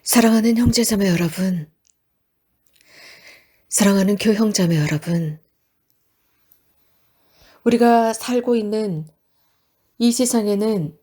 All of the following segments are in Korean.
사랑하는 형제자매 여러분, 사랑하는 교형자매 여러분, 우리가 살고 있는 이 세상에는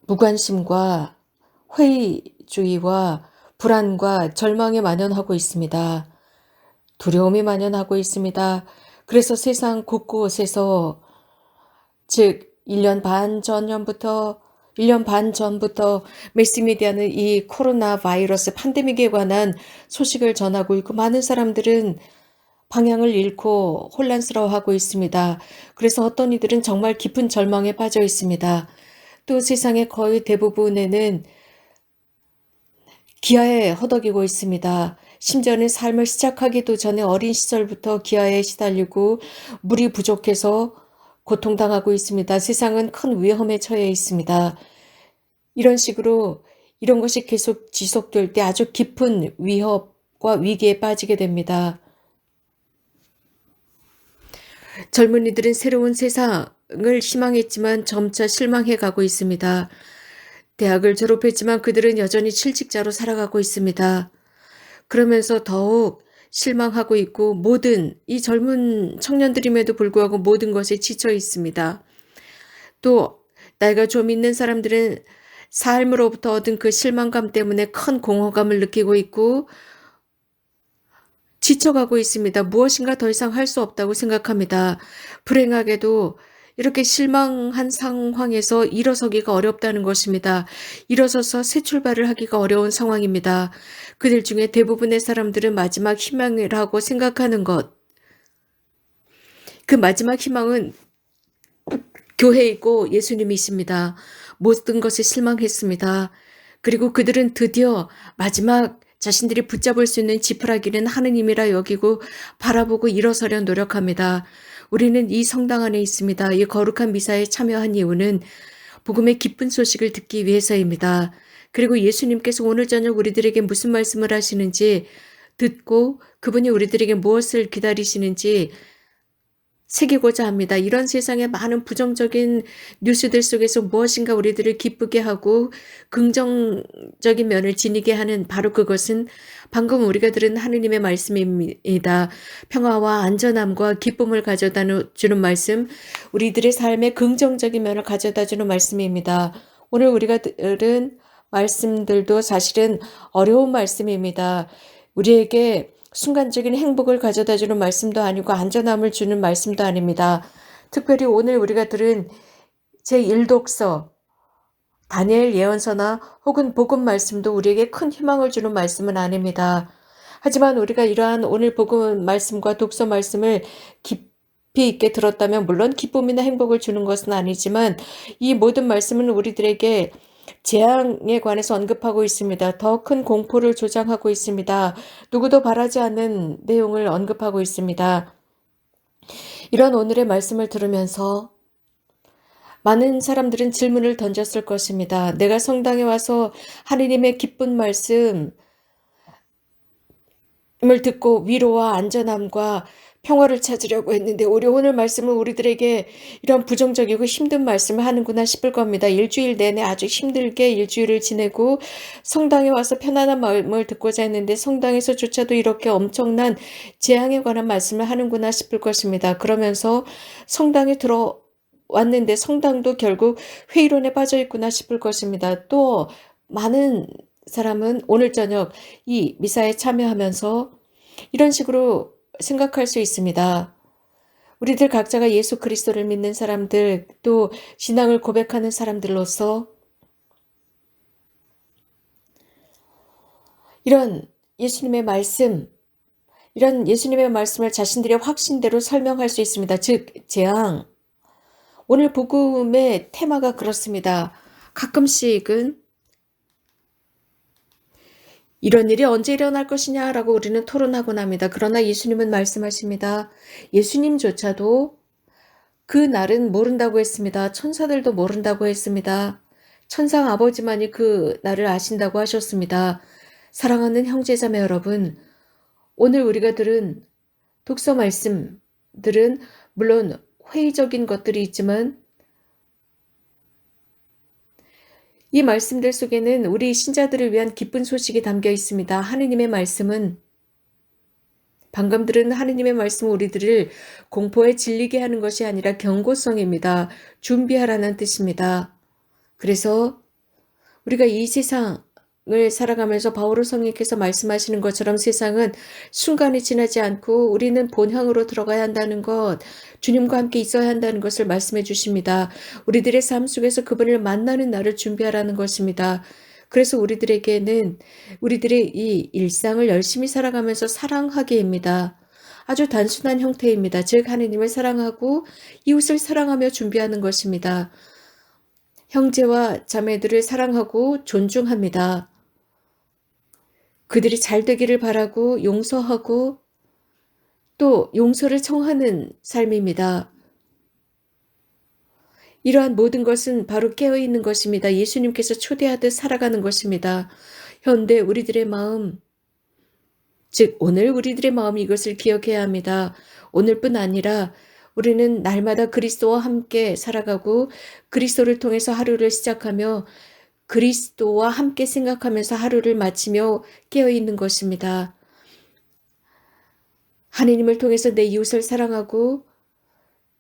무관심과 회의주의와 불안과 절망이 만연하고 있습니다. 두려움이 만연하고 있습니다. 그래서 세상 곳곳에서 즉 1년 반 전부터 매스미디어는 이 코로나 바이러스 팬데믹에 관한 소식을 전하고 있고 많은 사람들은 방향을 잃고 혼란스러워하고 있습니다. 그래서 어떤 이들은 정말 깊은 절망에 빠져 있습니다. 또 세상의 거의 대부분에는 기아에 허덕이고 있습니다. 심지어는 삶을 시작하기도 전에 어린 시절부터 기아에 시달리고 물이 부족해서 고통당하고 있습니다. 세상은 큰 위험에 처해 있습니다. 이런 식으로 이런 것이 계속 지속될 때 아주 깊은 위협과 위기에 빠지게 됩니다. 젊은이들은 새로운 세상을 희망했지만 점차 실망해 가고 있습니다. 대학을 졸업했지만 그들은 여전히 실직자로 살아가고 있습니다. 그러면서 더욱 실망하고 있고 이 젊은 청년들임에도 불구하고 모든 것에 지쳐 있습니다. 또 나이가 좀 있는 사람들은 삶으로부터 얻은 그 실망감 때문에 큰 공허감을 느끼고 있고 지쳐가고 있습니다. 무엇인가 더 이상 할 수 없다고 생각합니다. 불행하게도 이렇게 실망한 상황에서 일어서기가 어렵다는 것입니다. 일어서서 새 출발을 하기가 어려운 상황입니다. 그들 중에 대부분의 사람들은 마지막 희망이라고 생각하는 것, 그 마지막 희망은 교회이고 예수님이십니다. 모든 것에 실망했습니다. 그리고 그들은 드디어 마지막 자신들이 붙잡을 수 있는 지푸라기는 하느님이라 여기고 바라보고 일어서려 노력합니다. 우리는 이 성당 안에 있습니다. 이 거룩한 미사에 참여한 이유는 복음의 기쁜 소식을 듣기 위해서입니다. 그리고 예수님께서 오늘 저녁 우리들에게 무슨 말씀을 하시는지 듣고 그분이 우리들에게 무엇을 기다리시는지 새기고자 합니다. 이런 세상의 많은 부정적인 뉴스들 속에서 무엇인가 우리들을 기쁘게 하고 긍정적인 면을 지니게 하는 바로 그것은 방금 우리가 들은 하느님의 말씀입니다. 평화와 안전함과 기쁨을 가져다 주는 말씀, 우리들의 삶에 긍정적인 면을 가져다 주는 말씀입니다. 오늘 우리가 들은 말씀들도 사실은 어려운 말씀입니다. 우리에게 순간적인 행복을 가져다 주는 말씀도 아니고 안전함을 주는 말씀도 아닙니다. 특별히 오늘 우리가 들은 제1독서, 다니엘 예언서나 혹은 복음 말씀도 우리에게 큰 희망을 주는 말씀은 아닙니다. 하지만 우리가 이러한 오늘 복음 말씀과 독서 말씀을 깊이 있게 들었다면 물론 기쁨이나 행복을 주는 것은 아니지만 이 모든 말씀은 우리들에게 재앙에 관해서 언급하고 있습니다. 더 큰 공포를 조장하고 있습니다. 누구도 바라지 않는 내용을 언급하고 있습니다. 이런 오늘의 말씀을 들으면서 많은 사람들은 질문을 던졌을 것입니다. 내가 성당에 와서 하느님의 기쁜 말씀을 듣고 위로와 안전함과 평화를 찾으려고 했는데 오늘 말씀은 우리들에게 이런 부정적이고 힘든 말씀을 하는구나 싶을 겁니다. 일주일 내내 아주 힘들게 일주일을 지내고 성당에 와서 편안한 마음을 듣고자 했는데 성당에서조차도 이렇게 엄청난 재앙에 관한 말씀을 하는구나 싶을 것입니다. 그러면서 성당에 들어왔는데 성당도 결국 회의론에 빠져 있구나 싶을 것입니다. 또 많은 사람은 오늘 저녁 이 미사에 참여하면서 이런 식으로 생각할 수 있습니다. 우리들 각자가 예수 그리스도를 믿는 사람들, 또 신앙을 고백하는 사람들로서 이런 예수님의 말씀을 자신들의 확신대로 설명할 수 있습니다. 즉, 재앙. 오늘 복음의 테마가 그렇습니다. 가끔씩은 이런 일이 언제 일어날 것이냐라고 우리는 토론하곤 합니다. 그러나 예수님은 말씀하십니다. 예수님조차도 그 날은 모른다고 했습니다. 천사들도 모른다고 했습니다. 천상 아버지만이 그 날을 아신다고 하셨습니다. 사랑하는 형제자매 여러분, 오늘 우리가 들은 독서 말씀들은 물론 회의적인 것들이 있지만 이 말씀들 속에는 우리 신자들을 위한 기쁜 소식이 담겨 있습니다. 하느님의 말씀은 방금 들은 하느님의 말씀은 우리들을 공포에 질리게 하는 것이 아니라 경고성입니다. 준비하라는 뜻입니다. 그래서 우리가 이 세상을 살아가면서 바오로 성령께서 말씀하시는 것처럼 세상은 순간이 지나지 않고 우리는 본향으로 들어가야 한다는 것, 주님과 함께 있어야 한다는 것을 말씀해 주십니다. 우리들의 삶 속에서 그분을 만나는 날을 준비하라는 것입니다. 그래서 우리들에게는 우리들의 이 일상을 열심히 살아가면서 사랑하기입니다. 아주 단순한 형태입니다. 즉 하느님을 사랑하고 이웃을 사랑하며 준비하는 것입니다. 형제와 자매들을 사랑하고 존중합니다. 그들이 잘 되기를 바라고 용서하고 또 용서를 청하는 삶입니다. 이러한 모든 것은 바로 깨어있는 것입니다. 예수님께서 초대하듯 살아가는 것입니다. 현대 우리들의 마음, 즉 오늘 우리들의 마음이 이것을 기억해야 합니다. 오늘뿐 아니라 우리는 날마다 그리스도와 함께 살아가고 그리스도를 통해서 하루를 시작하며 그리스도와 함께 생각하면서 하루를 마치며 깨어있는 것입니다. 하느님을 통해서 내 이웃을 사랑하고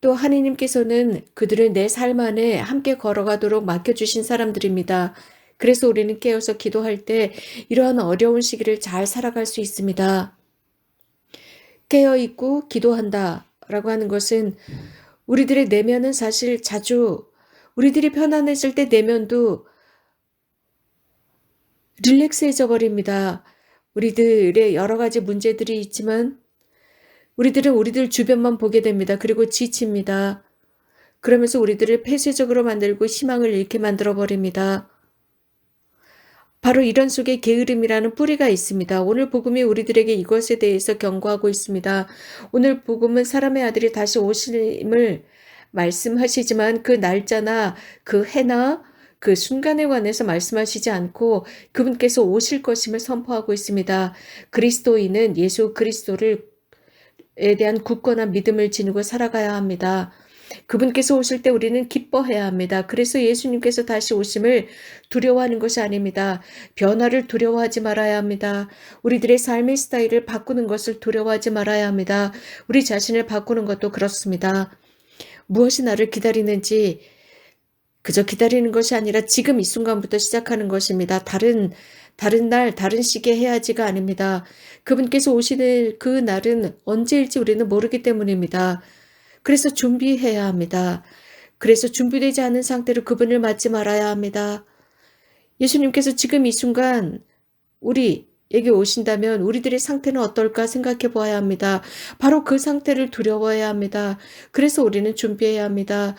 또 하느님께서는 그들을 내 삶 안에 함께 걸어가도록 맡겨주신 사람들입니다. 그래서 우리는 깨어서 기도할 때 이러한 어려운 시기를 잘 살아갈 수 있습니다. 깨어있고 기도한다 라고 하는 것은 우리들의 내면은 사실 자주 우리들이 편안해질 때 내면도 릴렉스해져 버립니다. 우리들의 여러 가지 문제들이 있지만 우리들은 우리들 주변만 보게 됩니다. 그리고 지칩니다. 그러면서 우리들을 폐쇄적으로 만들고 희망을 잃게 만들어 버립니다. 바로 이런 속에 게으름이라는 뿌리가 있습니다. 오늘 복음이 우리들에게 이것에 대해서 경고하고 있습니다. 오늘 복음은 사람의 아들이 다시 오심을 말씀하시지만 그 날짜나 그 해나 그 순간에 관해서 말씀하시지 않고 그분께서 오실 것임을 선포하고 있습니다. 그리스도인은 예수 그리스도를 에 대한 굳건한 믿음을 지니고 살아가야 합니다. 그분께서 오실 때 우리는 기뻐해야 합니다. 그래서 예수님께서 다시 오심을 두려워하는 것이 아닙니다. 변화를 두려워하지 말아야 합니다. 우리들의 삶의 스타일을 바꾸는 것을 두려워하지 말아야 합니다. 우리 자신을 바꾸는 것도 그렇습니다. 무엇이 나를 기다리는지 그저 기다리는 것이 아니라 지금 이 순간부터 시작하는 것입니다. 다른 날, 다른 시기에 해야지가 아닙니다. 그분께서 오시는 그 날은 언제일지 우리는 모르기 때문입니다. 그래서 준비해야 합니다. 그래서 준비되지 않은 상태로 그분을 맞지 말아야 합니다. 예수님께서 지금 이 순간 우리에게 오신다면 우리들의 상태는 어떨까 생각해 보아야 합니다. 바로 그 상태를 두려워해야 합니다. 그래서 우리는 준비해야 합니다.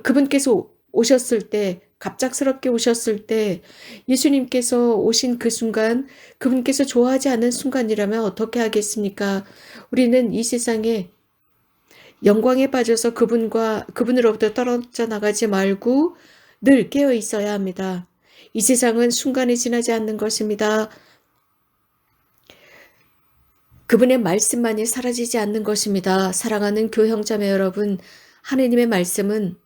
그분께서 오셨을 때 갑작스럽게 오셨을 때 예수님께서 오신 그 순간 그분께서 좋아하지 않은 순간이라면 어떻게 하겠습니까? 우리는 이 세상에 영광에 빠져서 그분으로부터 떨어져 나가지 말고 늘 깨어 있어야 합니다. 이 세상은 순간이 지나지 않는 것입니다. 그분의 말씀만이 사라지지 않는 것입니다. 사랑하는 교형자매 여러분, 하느님의 말씀은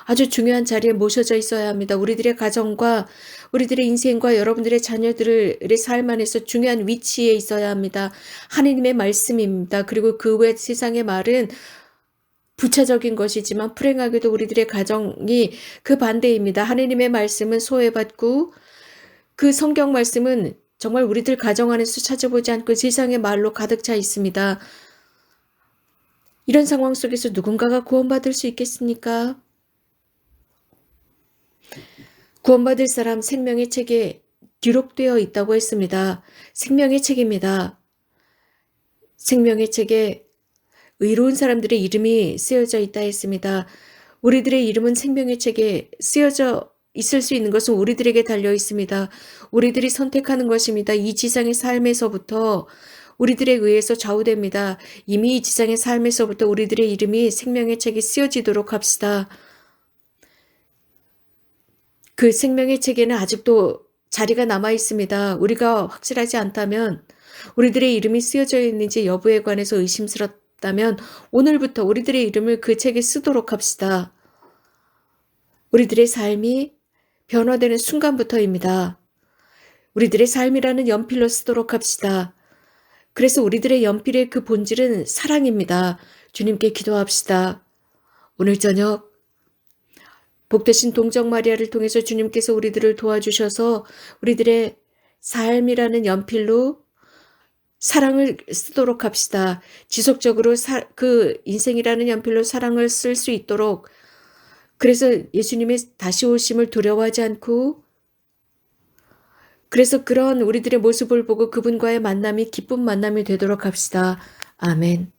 아주 중요한 자리에 모셔져 있어야 합니다. 우리들의 가정과 우리들의 인생과 여러분들의 자녀들의 삶 안에서 중요한 위치에 있어야 합니다. 하느님의 말씀입니다. 그리고 그 외 세상의 말은 부차적인 것이지만 불행하게도 우리들의 가정이 그 반대입니다. 하느님의 말씀은 소외받고 그 성경 말씀은 정말 우리들 가정 안에서 찾아보지 않고 세상의 말로 가득 차 있습니다. 이런 상황 속에서 누군가가 구원받을 수 있겠습니까? 구원받을 사람 생명의 책에 기록되어 있다고 했습니다. 생명의 책입니다. 생명의 책에 의로운 사람들의 이름이 쓰여져 있다 했습니다. 우리들의 이름은 생명의 책에 쓰여져 있을 수 있는 것은 우리들에게 달려 있습니다. 우리들이 선택하는 것입니다. 이 지상의 삶에서부터 우리들에 의해서 좌우됩니다. 이미 이 지상의 삶에서부터 우리들의 이름이 생명의 책에 쓰여지도록 합시다. 그 생명의 책에는 아직도 자리가 남아 있습니다. 우리가 확실하지 않다면 우리들의 이름이 쓰여져 있는지 여부에 관해서 의심스럽다면 오늘부터 우리들의 이름을 그 책에 쓰도록 합시다. 우리들의 삶이 변화되는 순간부터입니다. 우리들의 삶이라는 연필로 쓰도록 합시다. 그래서 우리들의 연필의 그 본질은 사랑입니다. 주님께 기도합시다. 오늘 저녁 복되신 동정 마리아를 통해서 주님께서 우리들을 도와주셔서 우리들의 삶이라는 연필로 사랑을 쓰도록 합시다. 지속적으로 그 인생이라는 연필로 사랑을 쓸 수 있도록, 그래서 예수님의 다시 오심을 두려워하지 않고, 그래서 그런 우리들의 모습을 보고 그분과의 만남이 기쁜 만남이 되도록 합시다. 아멘.